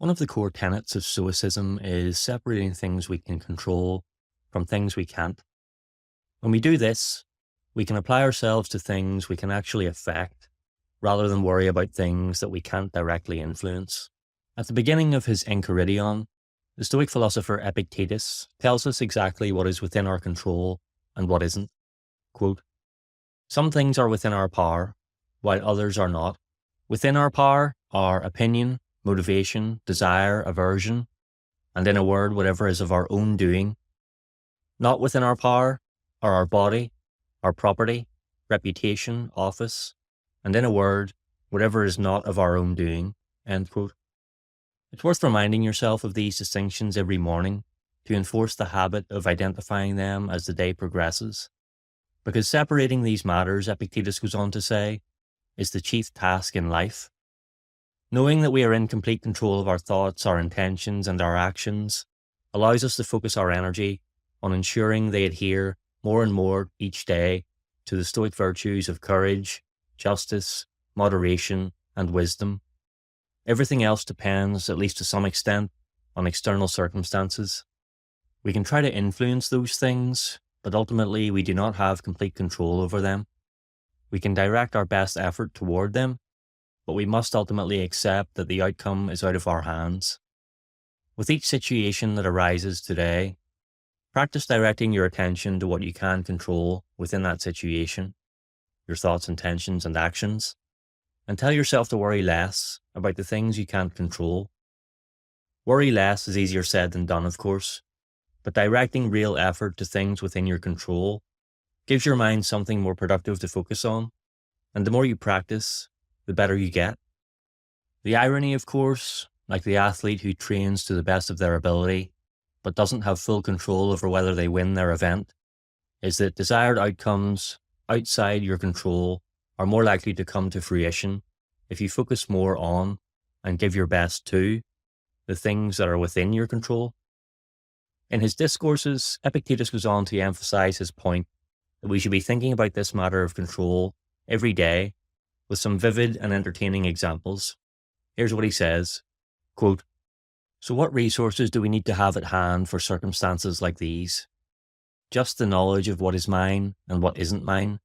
One of the core tenets of Stoicism is separating things we can control from things we can't. When we do this, we can apply ourselves to things we can actually affect rather than worry about things that we can't directly influence. At the beginning of his Enchiridion, the Stoic philosopher Epictetus tells us exactly what is within our control and what isn't. Quote, "Some things are within our power, while others are not. Within our power are opinion, motivation, desire, aversion, and in a word, whatever is of our own doing. Not within our power are our body, our property, reputation, office, and in a word, whatever is not of our own doing." End quote. It's worth reminding yourself of these distinctions every morning to enforce the habit of identifying them as the day progresses. Because separating these matters, Epictetus goes on to say, is the chief task in life. Knowing that we are in complete control of our thoughts, our intentions, and our actions allows us to focus our energy on ensuring they adhere more and more each day to the Stoic virtues of courage, justice, moderation, and wisdom. Everything else depends, at least to some extent, on external circumstances. We can try to influence those things, but ultimately we do not have complete control over them. We can direct our best effort toward them, but we must ultimately accept that the outcome is out of our hands. With each situation that arises today, practice directing your attention to what you can control within that situation, your thoughts, intentions, and actions, and tell yourself to worry less about the things you can't control. Worry less is easier said than done, of course, but directing real effort to things within your control gives your mind something more productive to focus on, and the more you practice, the better you get. The irony, of course, like the athlete who trains to the best of their ability, but doesn't have full control over whether they win their event, is that desired outcomes outside your control are more likely to come to fruition if you focus more on and give your best to the things that are within your control. In his discourses, Epictetus goes on to emphasize his point that we should be thinking about this matter of control every day with some vivid and entertaining examples. Here's what he says, quote, "So what resources do we need to have at hand for circumstances like these? Just the knowledge of what is mine and what isn't mine,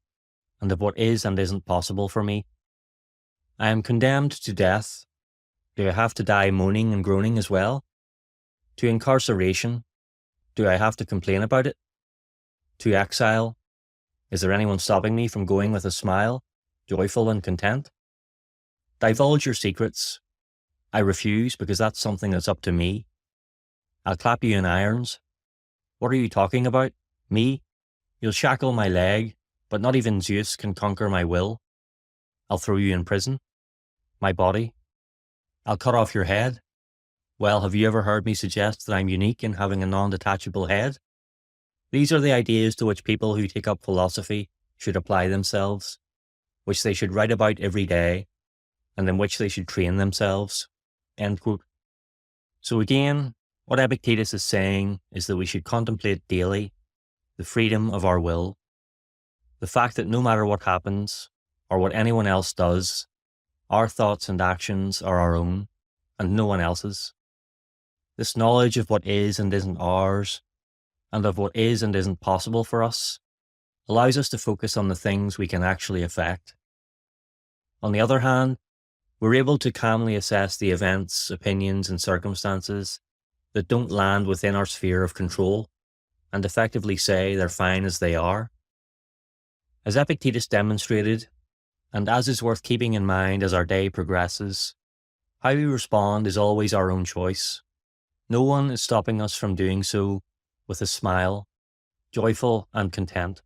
and of what is and isn't possible for me. I am condemned to death. Do I have to die moaning and groaning as well? To incarceration. Do I have to complain about it? To exile. Is there anyone stopping me from going with a smile, joyful and content? Divulge your secrets. I refuse because that's something that's up to me. I'll clap you in irons. What are you talking about? Me? You'll shackle my leg, but not even Zeus can conquer my will. I'll throw you in prison. My body. I'll cut off your head. Well, have you ever heard me suggest that I'm unique in having a non-detachable head? These are the ideas to which people who take up philosophy should apply themselves, which they should write about every day, and in which they should train themselves." End quote. So again, what Epictetus is saying is that we should contemplate daily the freedom of our will, the fact that no matter what happens, or what anyone else does, our thoughts and actions are our own, and no one else's. This knowledge of what is and isn't ours, and of what is and isn't possible for us, allows us to focus on the things we can actually affect. On the other hand, we're able to calmly assess the events, opinions, and circumstances that don't land within our sphere of control, and effectively say they're fine as they are. As Epictetus demonstrated, and as is worth keeping in mind as our day progresses, how we respond is always our own choice. No one is stopping us from doing so with a smile, joyful and content.